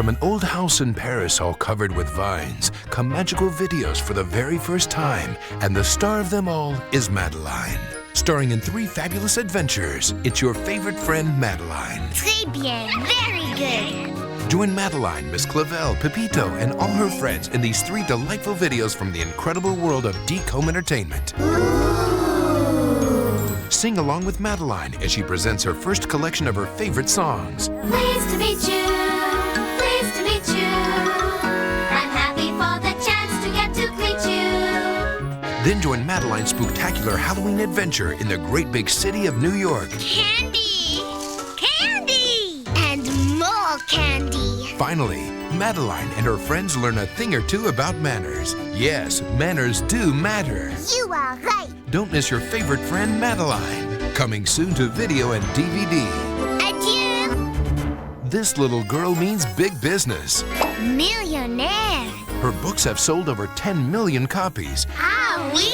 From an old house in Paris all covered with vines come magical videos for the very first time, and the star of them all is Madeline. Starring in 3 fabulous adventures, it's your favorite friend, Madeline. Très bien, very good. Join Madeline, Miss Clavel, Pepito, and all her friends in these 3 delightful videos from the incredible world of Deke Home Entertainment. Sing along with Madeline as she presents her first collection of her favorite songs. Pleased to meet you. Pleased to meet you. I'm happy for the chance to get to greet you. Then join Madeline's Spooktacular Halloween adventure in the great big city of New York. Candy! Candy! And more candy. Finally, Madeline and her friends learn a thing or two about manners. Yes, manners do matter. You are right. Don't miss your favorite friend, Madeline. Coming soon to video and DVD. Adieu. This little girl means big business. Millionaire. Her books have sold over 10 million copies. Ah, oui,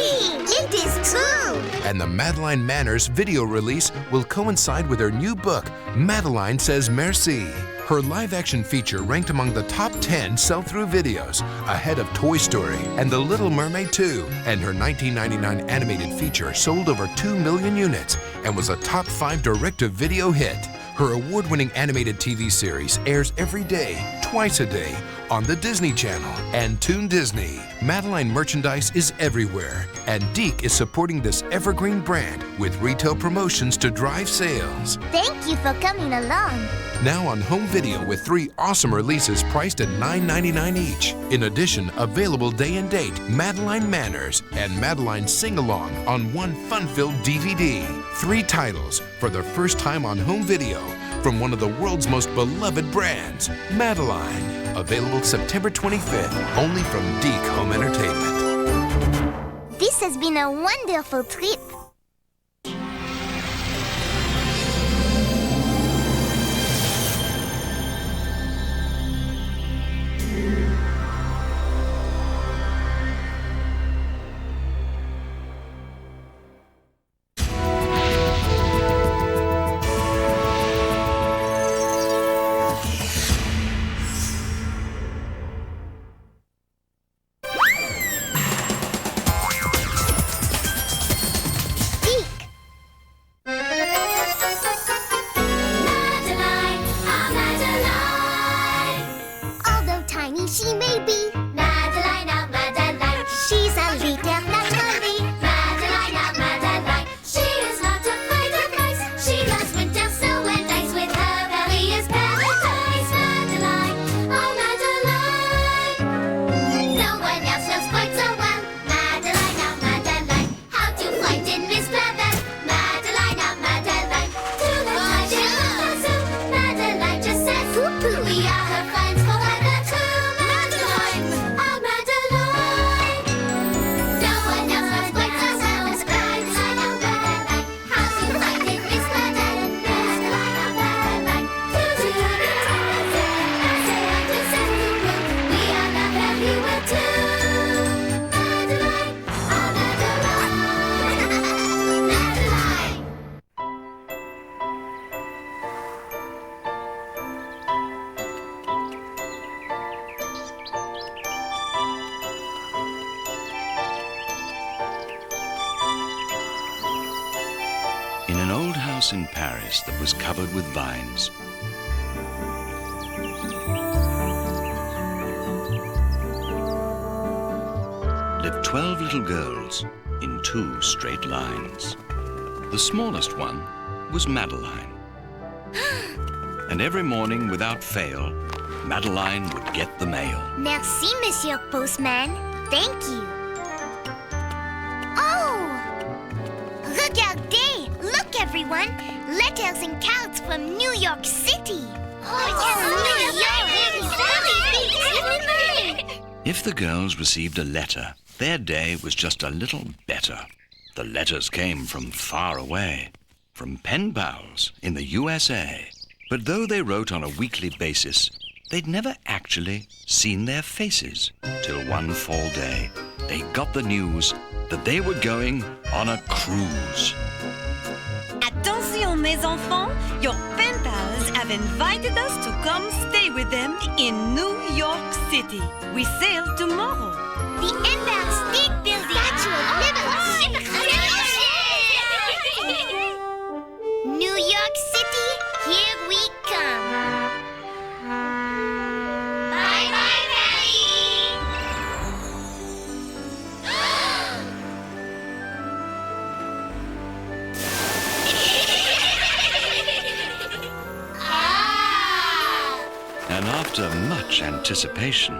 it is true. And the Madeline Manners video release will coincide with her new book, Madeline Says Merci. Her live-action feature ranked among the top 10 sell-through videos, ahead of Toy Story and The Little Mermaid 2. And her 1999 animated feature sold over 2 million units and was a top 5 direct-to-video hit. Her award-winning animated TV series airs every day, twice a day, on the Disney Channel and Toon Disney. Madeline merchandise is everywhere, and Deke is supporting this evergreen brand with retail promotions to drive sales. Thank you for coming along. Now on home video with 3 awesome releases priced at $9.99 each. In addition, available day and date, Madeline Manners and Madeline Sing-Along on one fun-filled DVD. 3 titles for the first time on home video from one of the world's most beloved brands, Madeline. Available September 25th, only from Deke Home Entertainment. This has been a wonderful trip. She may be Madeline, oh Madeline. She's a leader naturally. Madeline, oh Madeline. She is not afraid of mice. She loves winter, snow, and ice. With her belly is paradise. Madeline, oh Madeline. No one else knows quite so well. Madeline, oh Madeline. How to frighten Miss Clavel. Madeline, oh Madeline. To the touch in the zoo. Madeline just says, "Poo-poo." We are her friends forever too. In an old house in Paris that was covered with vines, lived 12 little girls in 2 straight lines. The smallest one was Madeline. And every morning, without fail, Madeline would get the mail. Merci, Monsieur Postman. Thank you. Oh! Regardez! Look, everyone! Letters and cards from New York City. If the girls received a letter, their day was just a little better. The letters came from far away, from pen pals in the USA. But though they wrote on a weekly basis, they'd never actually seen their faces till one fall day they got the news that they were going on a cruise. Attention, mes enfants, your pen pals have a invited us to come stay with them in New York City. We sail tomorrow. The Empire State Building. Statue of Liberty. New York City, here we come. Bye-bye, Patty. And after much anticipation,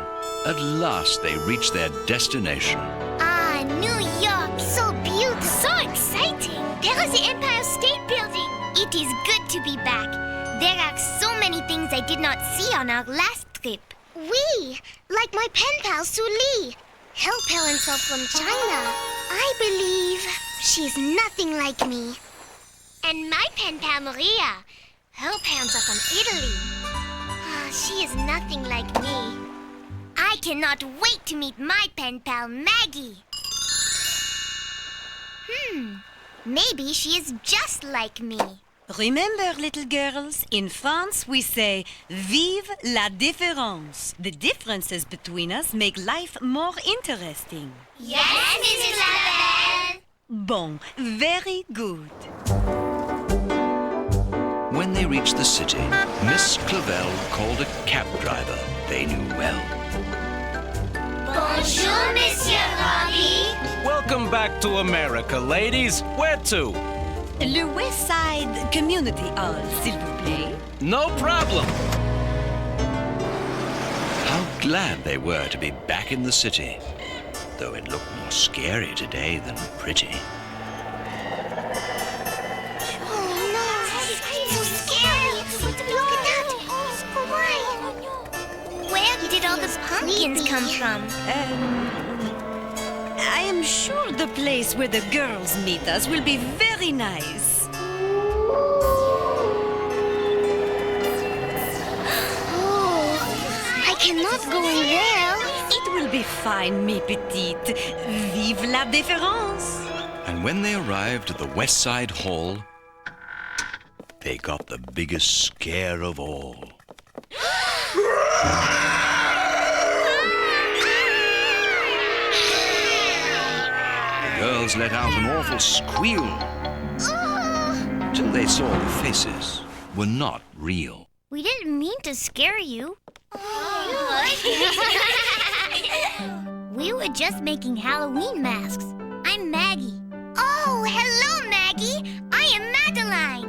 at last they reached their destination. Ah, New York, so beautiful. So exciting. There is the Empire State Building. It is good to be back. There are so many things I did not see on our last trip. We, like my pen pal Su Li. Her parents are from China. I believe she's nothing like me. And my pen pal Maria. Her parents are from Italy. She is nothing like me. I cannot wait to meet my pen pal Maggie. Maybe she is just like me. Remember, little girls, in France we say, Vive la différence. The differences between us make life more interesting. Yes, Mrs. Labelle. Bon, very good. When they reached the city, Miss Clavel called a cab driver they knew well. Bonjour, Monsieur Robbie. Welcome back to America, ladies. Where to? Le West Side Community Hall, s'il vous plaît. No problem. How glad they were to be back in the city, though it looked more scary today than pretty. Where did all the pumpkins come from? I am sure the place where the girls meet us will be very nice. I cannot go in there. It will be fine, mes petites. Vive la différence. And when they arrived at the West Side Hall, they got the biggest scare of all. The girls let out an awful squeal till they saw the faces were not real. We didn't mean to scare you. We were just making Halloween masks. I'm Maggie. Oh, hello, Maggie. I am Madeline.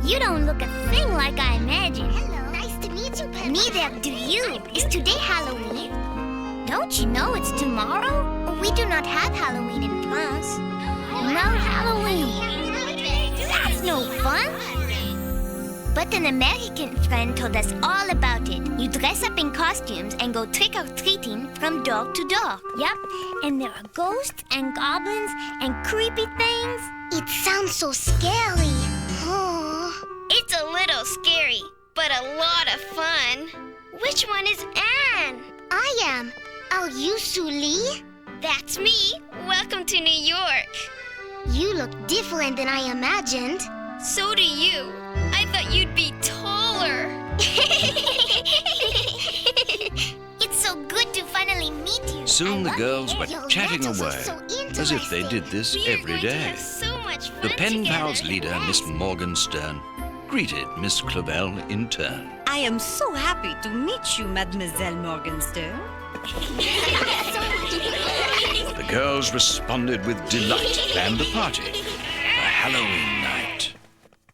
You don't look a thing like I imagined. Hello. Nice to meet you, Peppa. Neither do you. Is today Halloween? Don't you know it's tomorrow? We do not have Halloween in France. No Halloween. That's no fun. But an American friend told us all about it. You dress up in costumes and go trick-or-treating from door to door. Yep, and there are ghosts and goblins and creepy things. It sounds so scary. Oh. It's a little scary, but a lot of fun. Which one is Anne? I am. Are you Su Li? That's me. Welcome to New York. You look different than I imagined. So do you. I thought you'd be taller. It's so good to finally meet you. Soon the girls were Your chatting letters are away so as if they did this We are every going to day. have so much fun The Pen together. Pals leader, Miss Morgenstern, greeted Miss Clavel in turn. I am so happy to meet you, Mademoiselle Morgenstern. The girls responded with delight and a party, a Halloween night.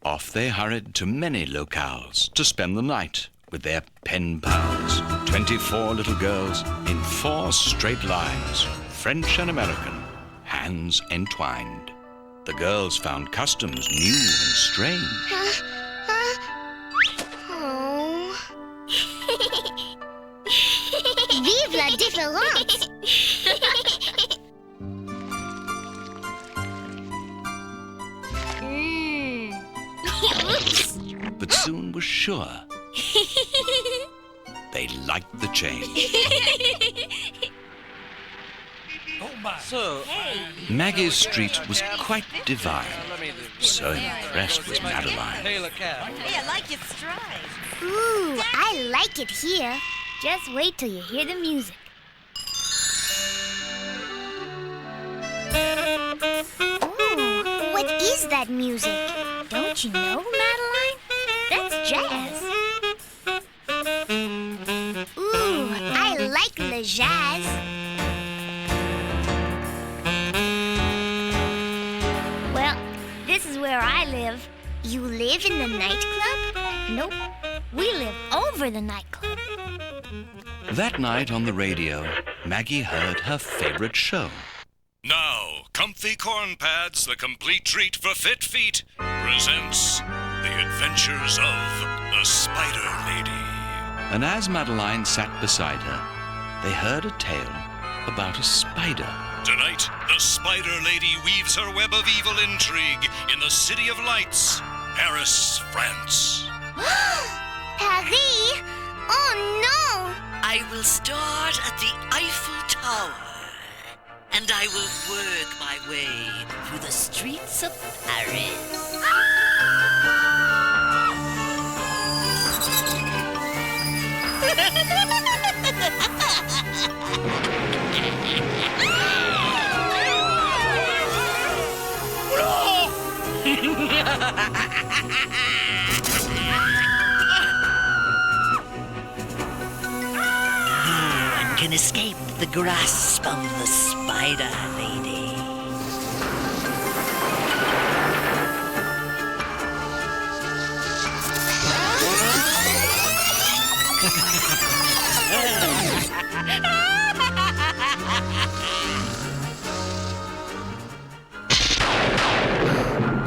Off they hurried to many locales to spend the night with their pen pals, 24 little girls in 4 straight lines, French and American, hands entwined. The girls found customs new and strange. Oh. Vive la différence! Oops. But soon was sure they liked the change. So, Maggie's street was quite divine. So impressed was Madeline. hey, look out. Hey, I like your stride. Ooh, I like it here. Just wait till you hear the music. Ooh, what is that music? Don't you know, Madeline? That's jazz. Ooh, I like the jazz. Well, this is where I live. You live in the nightclub? Nope. We live over the nightclub. That night on the radio, Maggie heard her favorite show. Now, Comfy Corn Pads, the complete treat for fit feet, presents The Adventures of the Spider Lady. And as Madeline sat beside her, they heard a tale about a spider. Tonight, the Spider Lady weaves her web of evil intrigue in the City of Lights, Paris, France. Paris? Oh no! I will start at the Eiffel Tower, and I will work my way through the streets of Paris. No one can escape the grasp of the Spider Lady.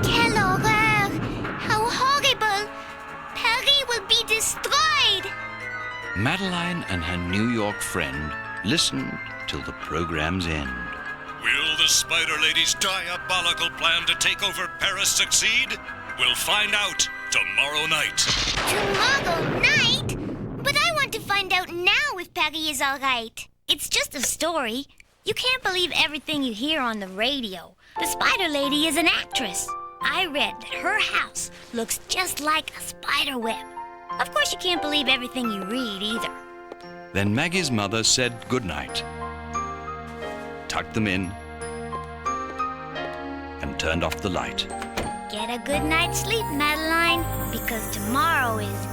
Quelle horreur! How horrible! Paris will be destroyed! Madeline and her New York friend listened till the program's end. Will the Spider Lady's diabolical plan to take over Paris succeed? We'll find out tomorrow night. Tomorrow night? But I want to find out now if Paris is all right. It's just a story. You can't believe everything you hear on the radio. The Spider Lady is an actress. I read that her house looks just like a spider web. Of course, you can't believe everything you read either. Then Maggie's mother said goodnight, tucked them in, and turned off the light. Get a good night's sleep, Madeline, because tomorrow is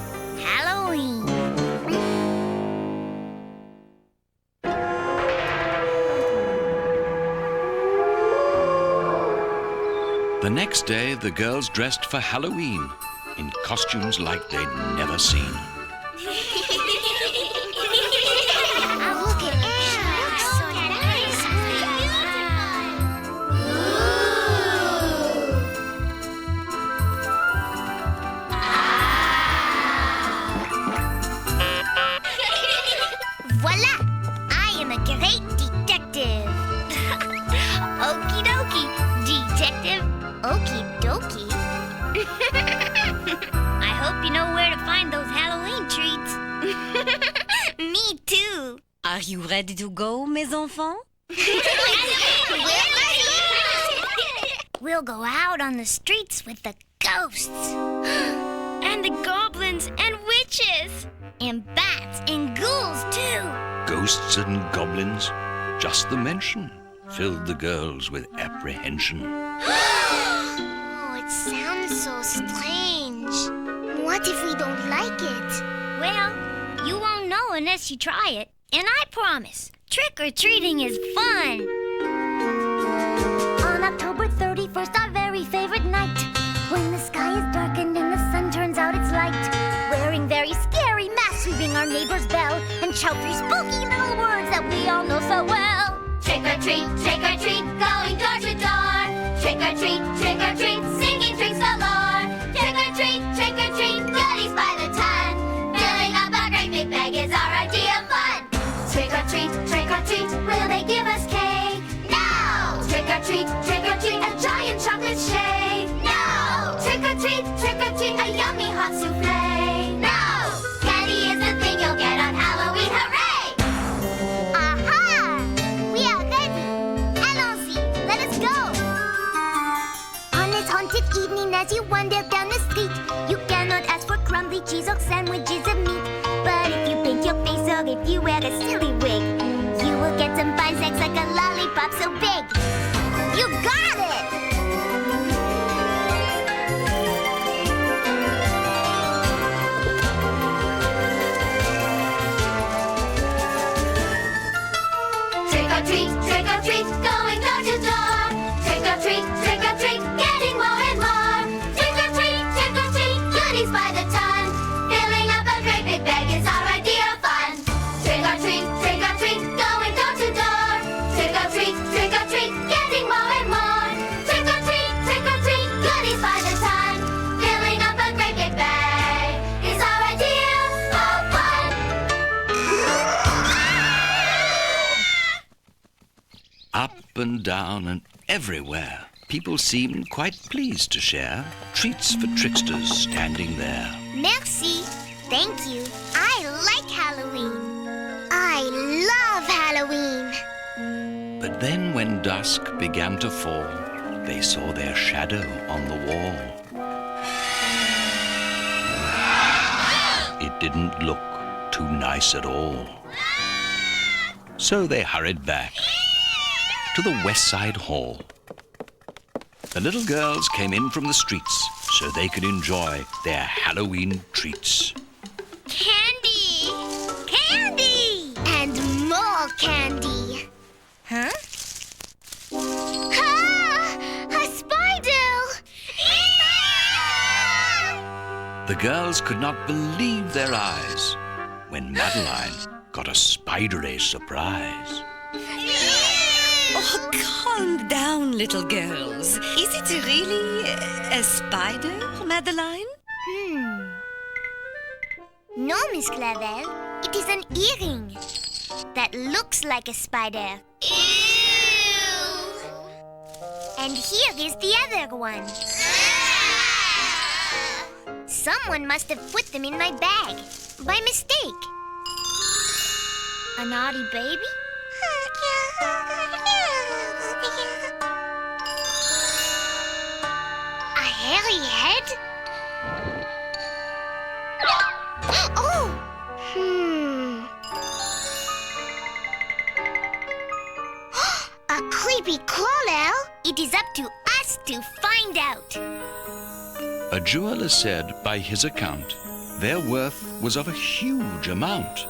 Halloween. The next day, the girls dressed for Halloween in costumes like they'd never seen. Oh, look at Anne. Looks so nice. Voila! I am a great detective. Okie dokie, detective. Okie dokie. I hope you know where to find those Halloween treats. Me too. Are you ready to go, mes enfants? We'll go out on the streets with the ghosts. And the goblins and witches. And bats and ghouls too. Ghosts and goblins, just the mention, filled the girls with apprehension. Oh, it sounds so strange. What if we don't like it? Well, you won't know unless you try it. And I promise, trick-or-treating is fun. On October 31st, our very favorite night, when the sky is darkened and the sun turns out its light, wearing very scary masks, we ring our neighbor's bell and shout three spooky little words that we all know so well. Trick-or-treat, trick-or-treat, going door to door. Trick-or-treat, trick-or-treat, singing tricks galore. Trick-or-treat, trick-or-treat, goodies by the ton. Filling up a great big bag is our idea of fun. Trick-or-treat, trick-or-treat, will they give us cake? No! Trick-or-treat, trick-or-treat, a giant chocolate shake. No! Trick-or-treat, trick-or-treat, a yummy hot souffle. No! Candy is the thing you'll get on Halloween, hooray! Aha! We are ready! as you wander down the street. You cannot ask for crumbly cheese or sandwiches of meat. But if you paint your face or if you wear a silly wig, you will get some fine sex like a lollipop so big. You got it! Trick or treat, going door to door. Trick or treat, getting more and more. Trick or treat, goodies by the ton. Filling up a great big bag is our idea of fun. Trick or treat, going door to door. Trick or treat, getting more and more. Trick or treat, goodies by the ton. Filling up a great big bag is our idea of fun. Up and down and everywhere, people seemed quite pleased to share treats for tricksters standing there. Merci. Thank you. I like Halloween. I love Halloween. But then when dusk began to fall, they saw their shadow on the wall. It didn't look too nice at all. So they hurried back to the West Side Hall. The little girls came in from the streets so they could enjoy their Halloween treats. Candy! Candy! And more candy. Huh? Ah! A spider! The girls could not believe their eyes when Madeline got a spidery surprise. Oh, calm down, little girls. Is it really a spider, Madeline? No, Miss Clavel. It is an earring that looks like a spider. Ew! And here is the other one. Someone must have put them in my bag by mistake. A naughty baby? A hairy head? Oh! A creepy crawler? It is up to us to find out. A jeweler said, by his account, their worth was of a huge amount.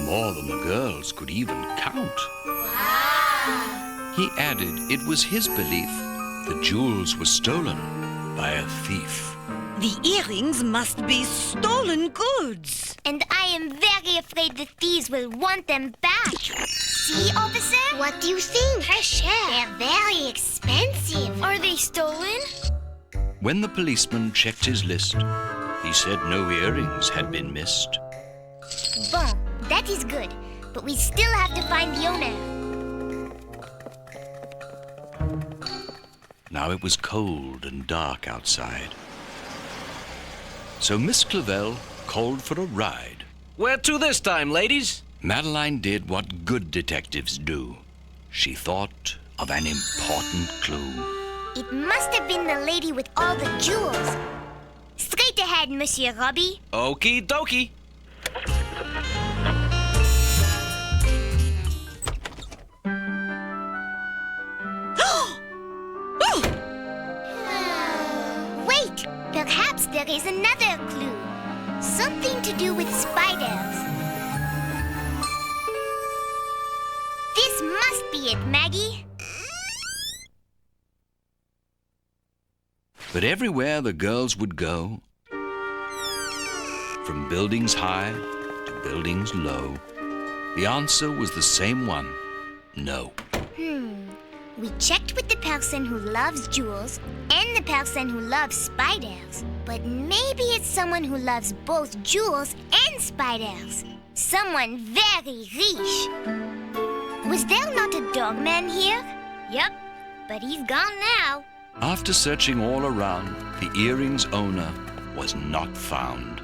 More than the girls could even count. Wow! He added it was his belief the jewels were stolen by a thief. The earrings must be stolen goods. And I am very afraid the thieves will want them back. See, officer? What do you think? They're very expensive. Are they stolen? When the policeman checked his list, he said no earrings had been missed. Bon, that is good. But we still have to find the owner. Now it was cold and dark outside. So Miss Clavel called for a ride. Where to this time, ladies? Madeline did what good detectives do. She thought of an important clue. It must have been the lady with all the jewels. Straight ahead, Monsieur Robbie. Okie dokie. Wait, perhaps there is another clue. Something to do with spiders. This must be it, Maggie. But everywhere the girls would go, from buildings high to buildings low, the answer was the same one: no. We checked with the person who loves jewels and the person who loves spiders. But maybe it's someone who loves both jewels and spiders. Someone very riche. Was there not a dogman here? Yep, but he's gone now. After searching all around, the earring's owner was not found.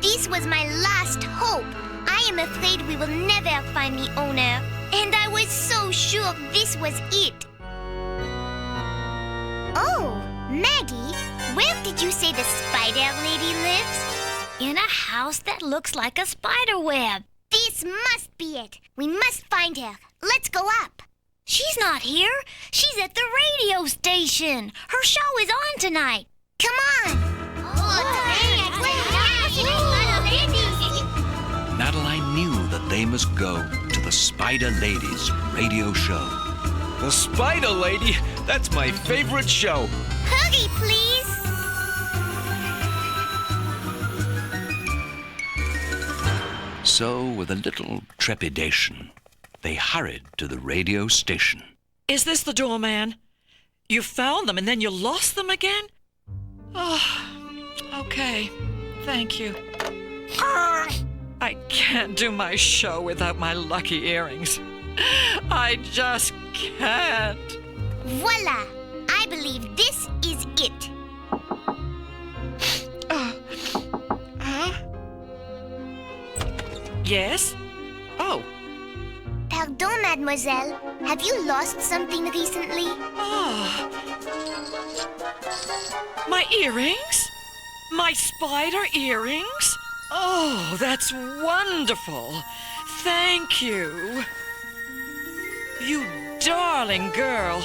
This was my last hope. I am afraid we will never find the owner. And I was so sure this was it. Oh, Maggie, where did you say the spider lady lives? In a house that looks like a spider web. This must be it. We must find her. Let's go up. She's not here. She's at the radio station. Her show is on tonight. Come on. Madeline knew that they must go to the Spider Lady's radio show. The Spider Lady? That's my favorite show. Hurry, please. So, with a little trepidation, they hurried to the radio station. Is this the doorman? You found them and then you lost them again? Oh, okay. Thank you. I can't do my show without my lucky earrings. I just can't. Voila. I believe this is it. Yes? Oh. Pardon, mademoiselle. Have you lost something recently? Oh. My earrings? My spider earrings? Oh, that's wonderful. Thank you. You darling girl.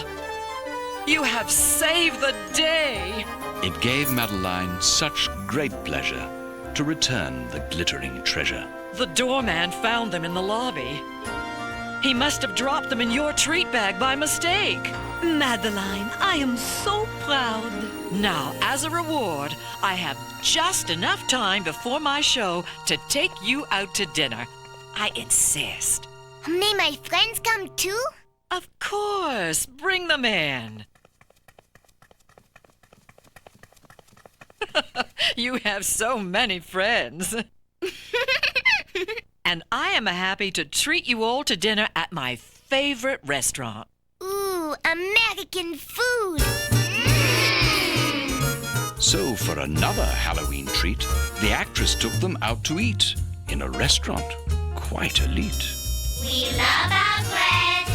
You have saved the day. It gave Madeline such great pleasure to return the glittering treasure. The doorman found them in the lobby. He must have dropped them in your treat bag by mistake. Madeline, I am so proud. Now, as a reward, I have just enough time before my show to take you out to dinner. I insist. May my friends come too? Of course. Bring them in. You have so many friends. And I am happy to treat you all to dinner at my favorite restaurant. Ooh, American food. So, for another Halloween treat, the actress took them out to eat in a restaurant quite elite. We love our bread,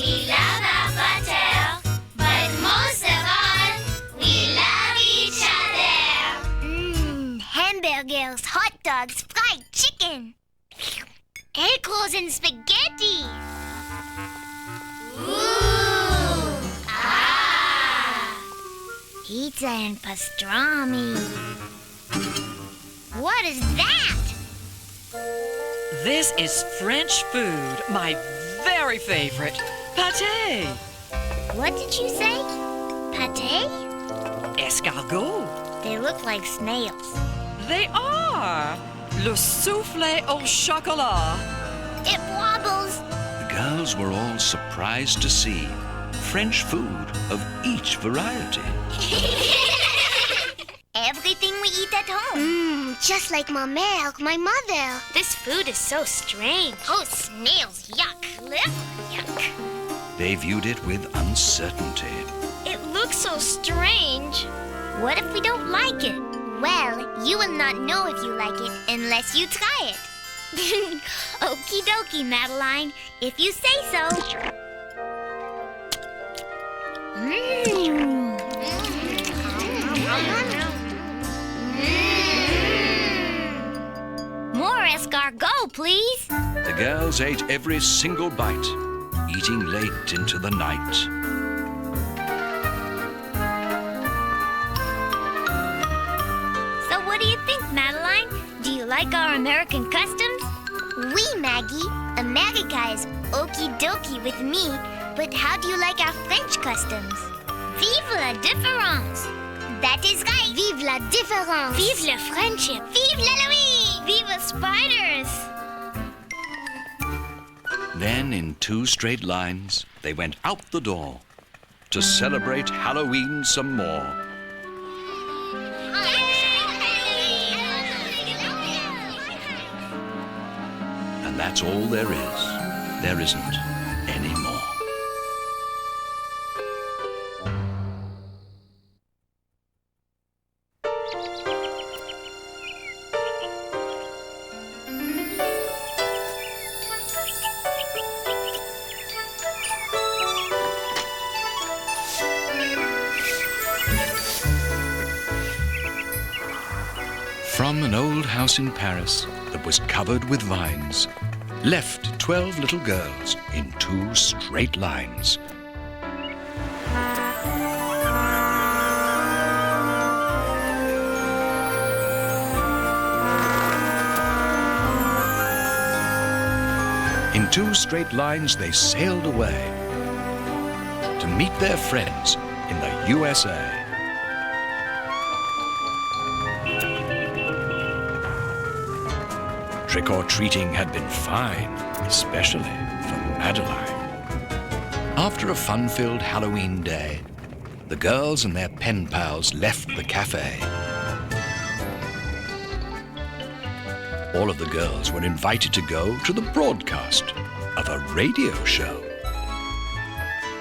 we love our butter, but most of all, we love each other. Hamburgers, hot dogs, fried chicken. Egg rolls and spaghetti. Ooh! Ah! Pizza and pastrami. What is that? This is French food, my very favorite. Pâté. What did you say? Pâté? Escargot. They look like snails. They are. Le soufflé au chocolat. It wobbles. The girls were all surprised to see French food of each variety. Everything we eat at home. Just like ma mère, my mother. This food is so strange. Oh, snails, yuck. Yuck. They viewed it with uncertainty. It looks so strange. What if we don't like it? Well, you will not know if you like it unless you try it. Okie dokie, Madeline. If you say so. More escargot, please. The girls ate every single bite, eating late into the night. So what do you think, Madeline? Do you like our American customs? Oui, Maggie. America is okie dokie with me, but how do you like our French customs? Vive la différence! That is right. Vive la différence! Vive le friendship! Vive l'Halloween! Vive the spiders! Then, in 2 straight lines, they went out the door to celebrate Halloween some more. And that's all there is. There isn't any more. an old house in Paris that was covered with vines left 12 little girls in 2 straight lines. In 2 straight lines, they sailed away to meet their friends in the USA. Trick-or-treating had been fine, especially for Madeline. After a fun-filled Halloween day, the girls and their pen pals left the cafe. All of the girls were invited to go to the broadcast of a radio show.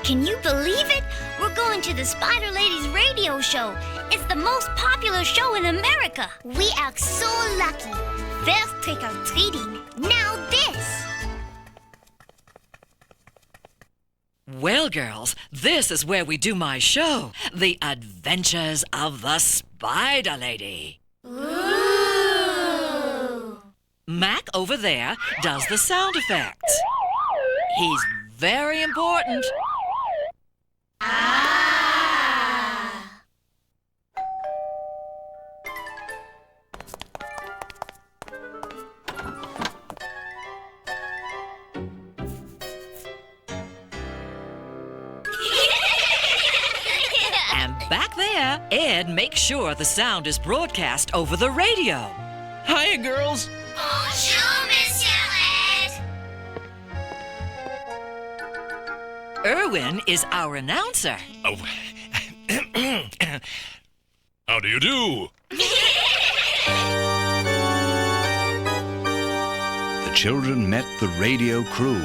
Can you believe it? We're going to the Spider Lady's radio show. It's the most popular show in America. We are so lucky. First trick-or-treating, now this. Well, girls, this is where we do my show, The Adventures of the Spider Lady. Ooh! Mac over there does the sound effects. He's very important. And back there, Ed makes sure the sound is broadcast over the radio. Hiya, girls. Bonjour, Monsieur Ed. Erwin is our announcer. Oh. How do you do? The children met the radio crew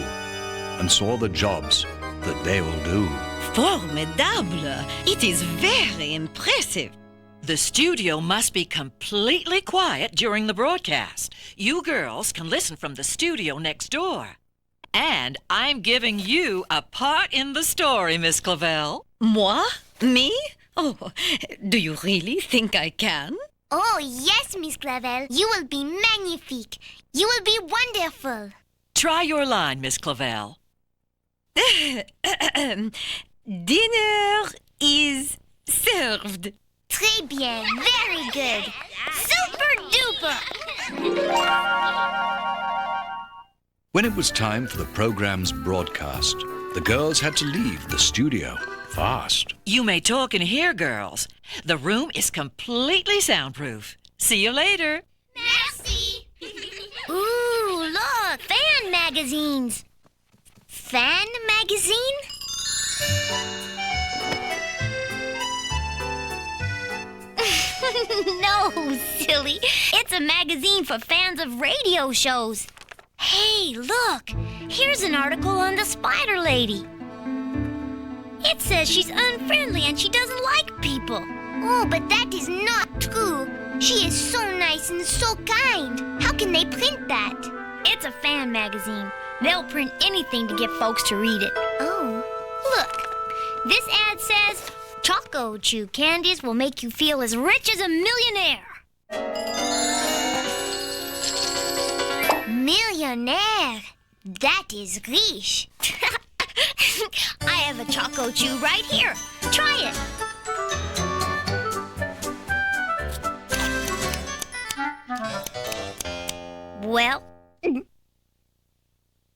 and saw the jobs that they will do. Formidable! It is very impressive. The studio must be completely quiet during the broadcast. You girls can listen from the studio next door. And I'm giving you a part in the story, Miss Clavel. Moi? Me? Oh, do you really think I can? Oh, yes, Miss Clavel. You will be magnifique. You will be wonderful. Try your line, Miss Clavel. Dinner is served. Très bien. Very good. Super duper. When it was time for the program's broadcast, the girls had to leave the studio fast. You may talk in here, girls. The room is completely soundproof. See you later. Merci. Ooh, look. Fan magazines. Fan magazine? No, silly. It's a magazine for fans of radio shows. Hey, look. Here's an article on the Spider Lady. It says she's unfriendly and she doesn't like people. Oh, but that is not true. She is so nice and so kind. How can they print that? It's a fan magazine. They'll print anything to get folks to read it. Oh, look. This ad says, Choco Chew candies will make you feel as rich as a millionaire. Millionaire? That is riche. I have a Choco Chew right here. Try it. Well,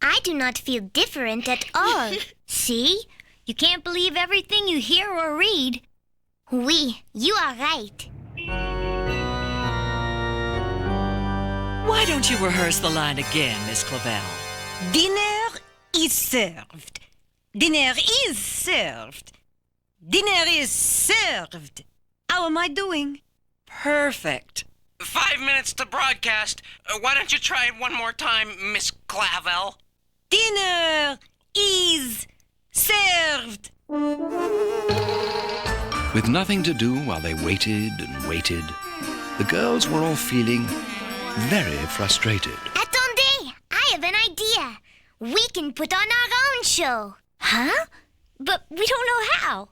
I do not feel different at all. See? You can't believe everything you hear or read. Oui, you are right. Why don't you rehearse the line again, Miss Clavel? Dinner is served. Dinner is served. Dinner is served. How am I doing? Perfect. 5 minutes to broadcast. Why don't you try it one more time, Miss Clavel? Dinner is served. With nothing to do while they waited and waited, the girls were all feeling very frustrated. Attendez, I have an idea. We can put on our own show. Huh? But we don't know how.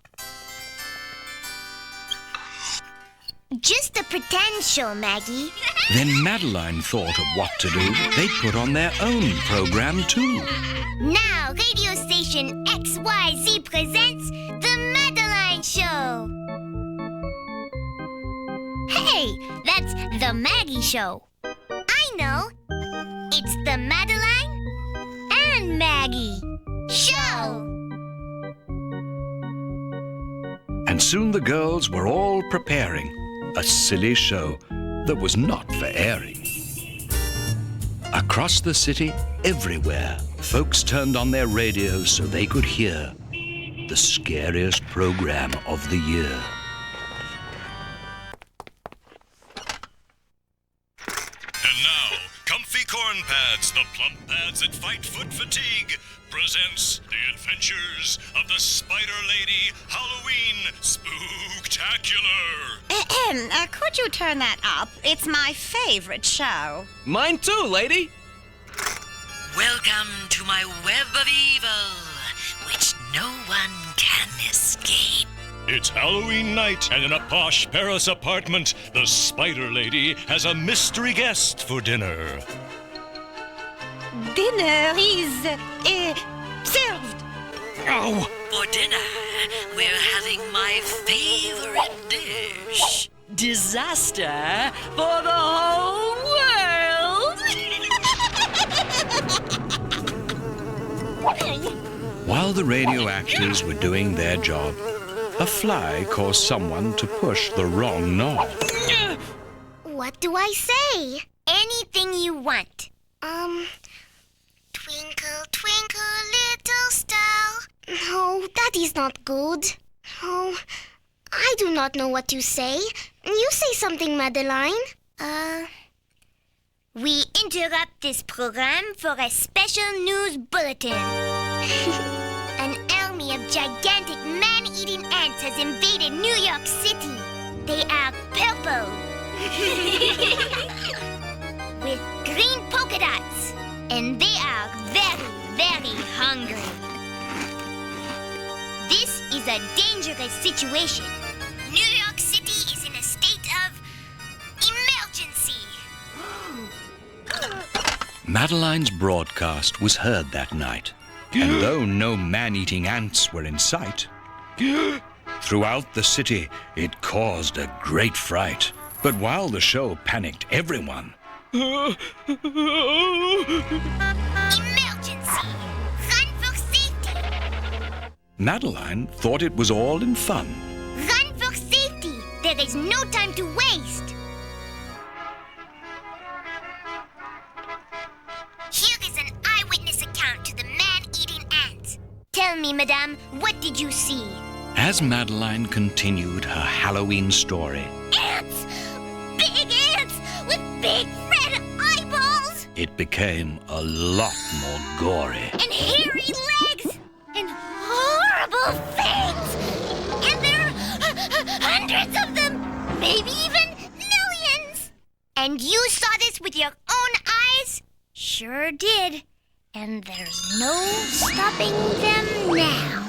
Just a pretend show, Maggie. Then Madeline thought of what to do. They'd put on their own program too. Now, radio station XYZ presents The Madeline Show. Hey, that's The Maggie Show. I know. It's The Madeline and Maggie Show. And soon the girls were all preparing a silly show that was not for airing. Across the city, everywhere, folks turned on their radios so they could hear the scariest program of the year. And now, Comfy Corn Pads, the plump pads that fight foot fatigue, presents The Adventures of the Spider Lady Halloween Spooktacular. Could you turn that up? It's my favorite show. Mine too, lady. Welcome to my web of evil, which no one can escape. It's Halloween night, and in a posh Paris apartment, the Spider Lady has a mystery guest for dinner. Dinner is served. Oh! For dinner, we're having my favorite dish. Disaster for the whole world! While the radio actors were doing their job, a fly caused someone to push the wrong knob. What do I say? Anything you want. Twinkle, twinkle, little star. No, that is not good. Oh, I do not know what to say. You say something, Madeline. We interrupt this program for a special news bulletin. An army of gigantic man-eating ants has invaded New York City. They are purple. With green polka dots. And they are very, very hungry. This is a dangerous situation. New York City is in a state of emergency. Madeline's broadcast was heard that night, and though no man-eating ants were in sight, throughout the city it caused a great fright. But while the show panicked everyone, Emergency! Run for safety! Madeline thought it was all in fun. Run for safety! There is no time to waste! Here is an eyewitness account to the man-eating ants. Tell me, madame, what did you see? As Madeline continued her Halloween story, Ants! Big ants! With big red eyeballs! it became a lot more gory. And hairy legs! And horrible fangs! And there are hundreds of them! Maybe even millions! And you saw this with your own eyes? Sure did. And there's no stopping them now.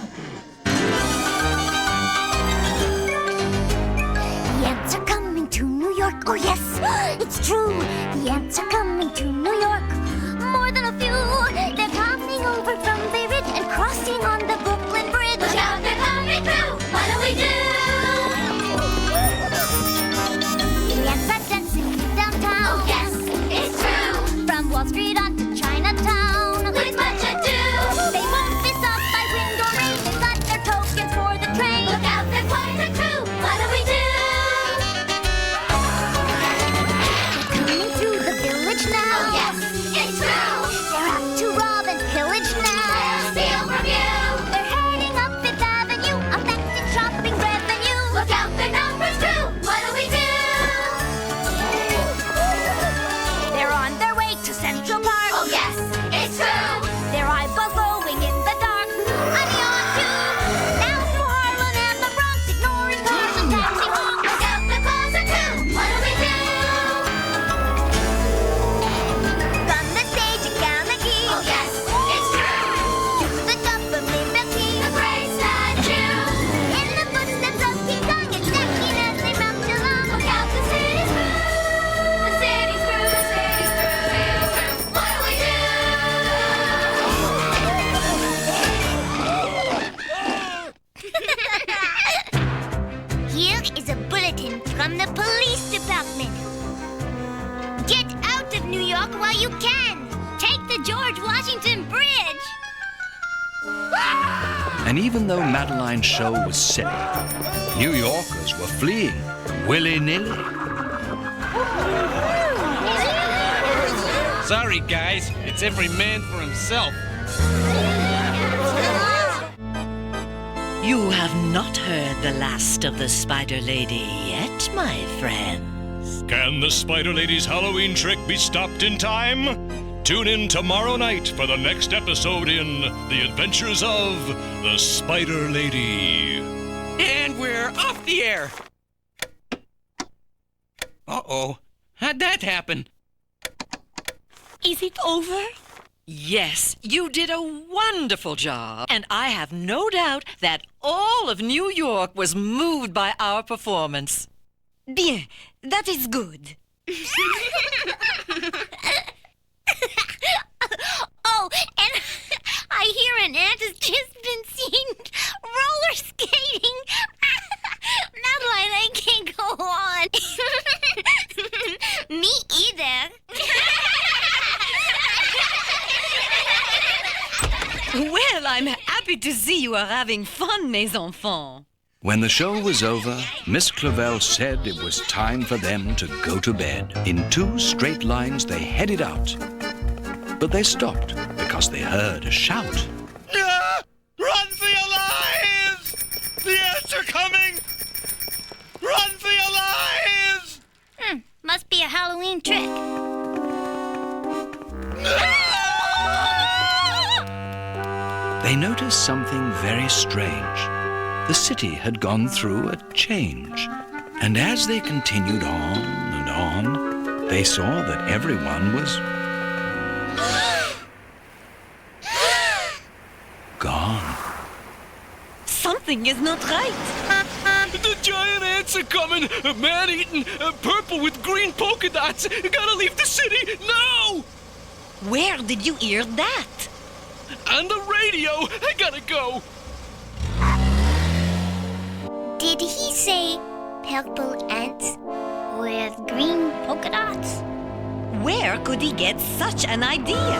The ants are coming to New York. Oh yes, it's true. The ants are coming to New York. More than a few. They're coming over from Beirut and crossing on the Brooklyn Bridge. Look out, they're coming through. What do we do? The ants are dancing downtown. Oh yes, it's true. From Wall Street on to Chinatown. With much ado, they won't be stopped by wind or rain. They got their tokens for the train. Look out, they're quite a crew. What do we do? Coming through the village now. Oh yes, the George Washington Bridge. And even though Madeline's show was silly, New Yorkers were fleeing willy-nilly. Sorry, guys. It's every man for himself. You have not heard the last of the Spider Lady yet, my friends. Can the Spider Lady's Halloween trick be stopped in time? Tune in tomorrow night for the next episode in The Adventures of the Spider Lady. And we're off the air. Uh-oh. How'd that happen? Is it over? Yes, you did a wonderful job. And I have no doubt that all of New York was moved by our performance. Bien, that is good. Oh, and I hear an ant has just been seen roller skating. Madeline, I can't go on. Me either. Well, I'm happy to see you are having fun, mes enfants. When the show was over, Miss Clavel said it was time for them to go to bed. In 2 straight lines, they headed out. But they stopped because they heard a shout. Run for your lives! The ants are coming! Run for your lives! Must be a Halloween trick. They noticed something very strange. The city had gone through a change. And as they continued on and on, they saw that everyone was gone. Something is not right. The giant ants are coming! Man-eating, purple with green polka dots! Gotta leave the city now! Where did you hear that? On the radio! I gotta go! Did he say purple ants with green polka dots? Where could he get such an idea?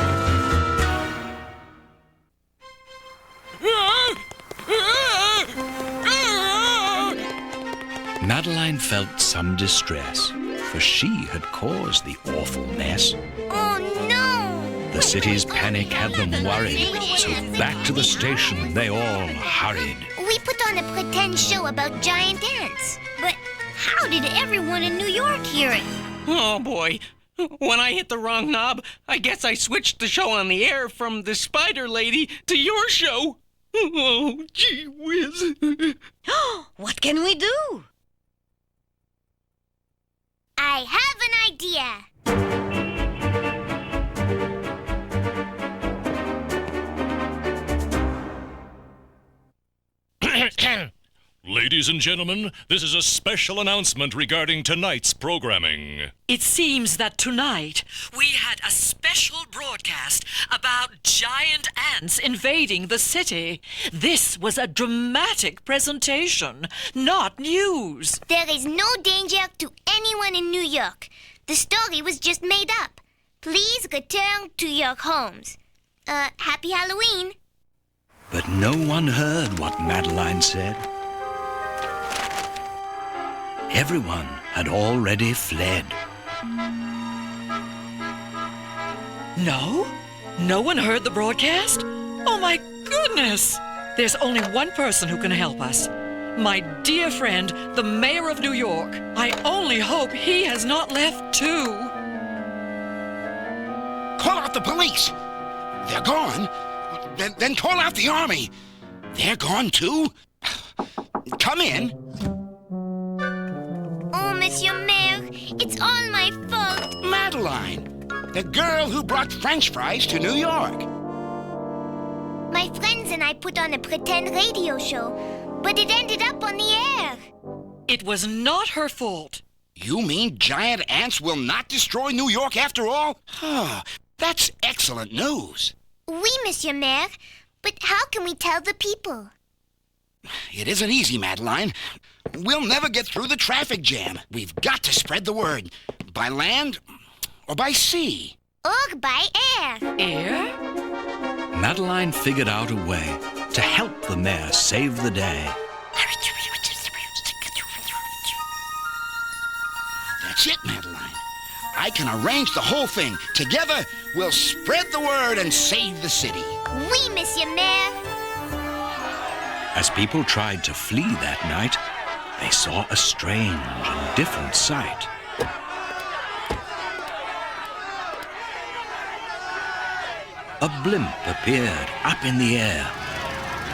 Madeline felt some distress, for she had caused the awful mess. Oh no! The city's panic had them worried, so back to the station they all hurried. We put on a pretend show about giant ants. But how did everyone in New York hear it? Oh boy. When I hit the wrong knob, I guess I switched the show on the air from the Spider Lady to your show. Oh, gee whiz. What can we do? I have an idea. Ladies and gentlemen, this is a special announcement regarding tonight's programming. It seems that tonight we had a special broadcast about giant ants invading the city. This was a dramatic presentation, not news. There is no danger to anyone in New York. The story was just made up. Please return to your homes. Happy Halloween. But no one heard what Madeline said. Everyone had already fled. No? No one heard the broadcast? Oh my goodness! There's only one person who can help us. My dear friend, the mayor of New York. I only hope he has not left too. Call out the police. They're gone. Then call out the army. They're gone too. Come in. Oh, Monsieur Mayor, it's all my fault. Madeline, the girl who brought French fries to New York. My friends and I put on a pretend radio show, but it ended up on the air. It was not her fault. You mean giant ants will not destroy New York after all? That's excellent news. Oui, Monsieur Mayor, but how can we tell the people? It isn't easy, Madeline. We'll never get through the traffic jam. We've got to spread the word. By land or by sea. or by air. Air? Madeline figured out a way to help the mayor save the day. That's it, Madeline. I can arrange the whole thing. Together, we'll spread the word and save the city. Oui, Monsieur Maire. As people tried to flee that night, they saw a strange and different sight. A blimp appeared up in the air.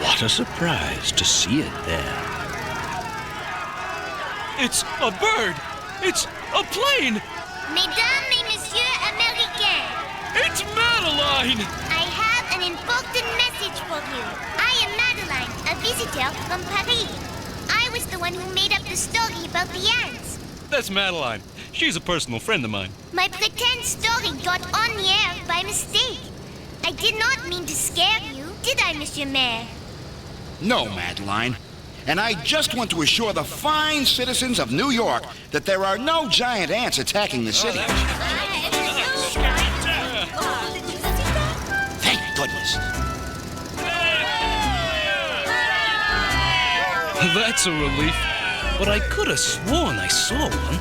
What a surprise to see it there. It's a bird! It's a plane! Mesdames et Messieurs Américains, It's Madeline! I have an important message for you. I am Madeline, a visitor from Paris. I was the one who made up the story about the ants. That's Madeline. She's a personal friend of mine. My pretend story got on the air by mistake. I did not mean to scare you, did I, Monsieur Maire? No, Madeline. And I just want to assure the fine citizens of New York that there are no giant ants attacking the city. Thank goodness. That's a relief. But I could have sworn I saw one.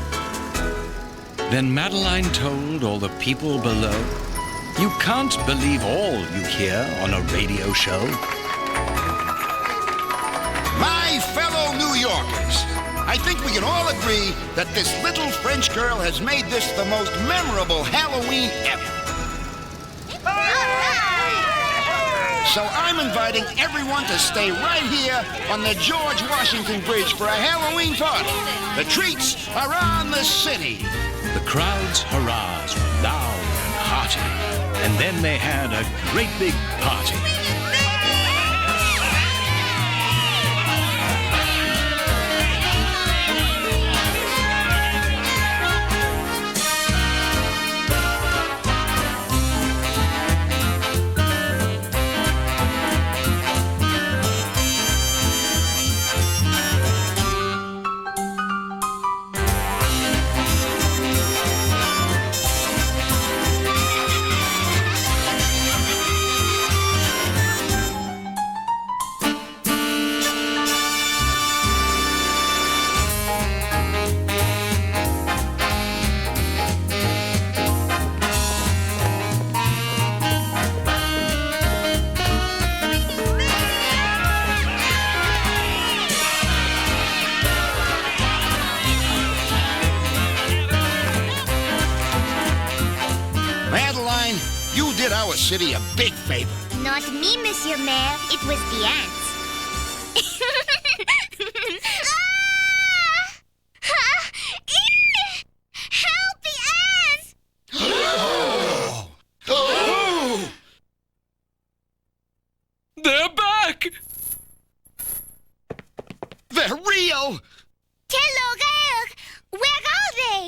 Then Madeline told all the people below, "You can't believe all you hear on a radio show." My fellow New Yorkers, I think we can all agree that this little French girl has made this the most memorable Halloween ever. So I'm inviting everyone to stay right here on the George Washington Bridge for a Halloween party. The treats are on the city. The crowd's hurrahs were loud and hearty, and then they had a great big party. Madeline, you did our city a big favor. Not me, Monsieur Maire. It was the ants. Help the ants! They're back! They're real! Quelle horreur! Where are they?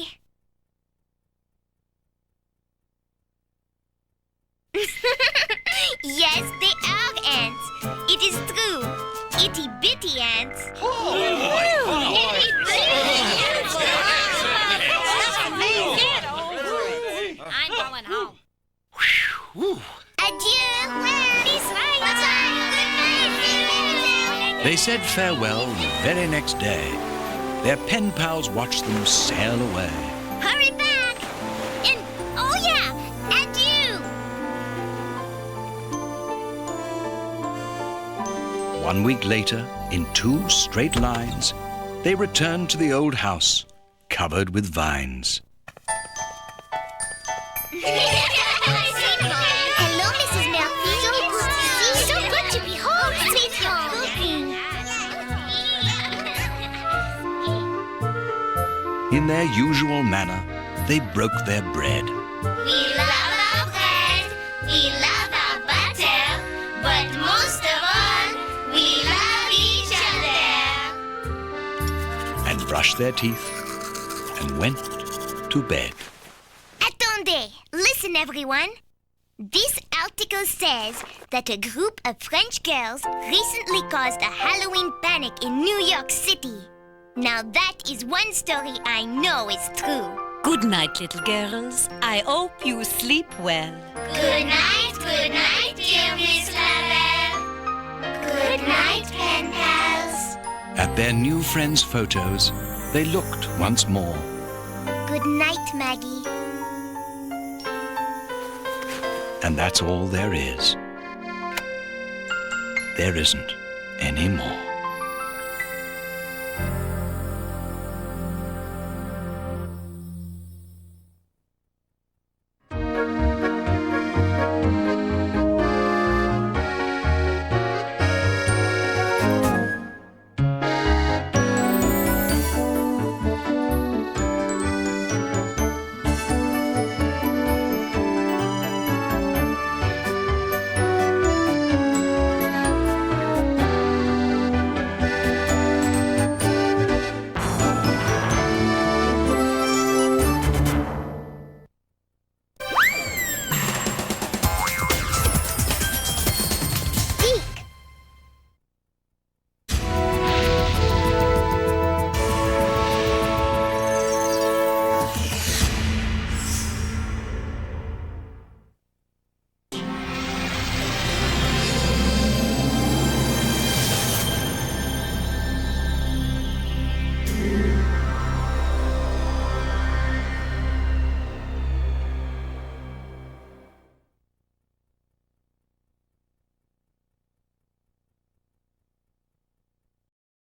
Yes, they are ants. It is true. Itty bitty ants. I'm going home. Adieu. They said farewell the very next day. Their pen pals watched them sail away. Hurry back. And, oh yeah, adieu. 1 week later, in 2 straight lines, they returned to the old house, covered with vines. Hello, Mrs. Murphy. So good to see you. So good to be home. Sweet cooking. In their usual manner, they broke their bread. We love our bread. We love our butter. But most of all, we love each other. And brushed their teeth and went to bed. Attendez. Listen, everyone. This article says that a group of French girls recently caused a Halloween panic in New York City. Now that is one story I know is true. Good night, little girls. I hope you sleep well. Good night, dear Miss Clavel. Good night, pen pals. At their new friends' photos, they looked once more. Good night, Maggie. And that's all there is. There isn't any more.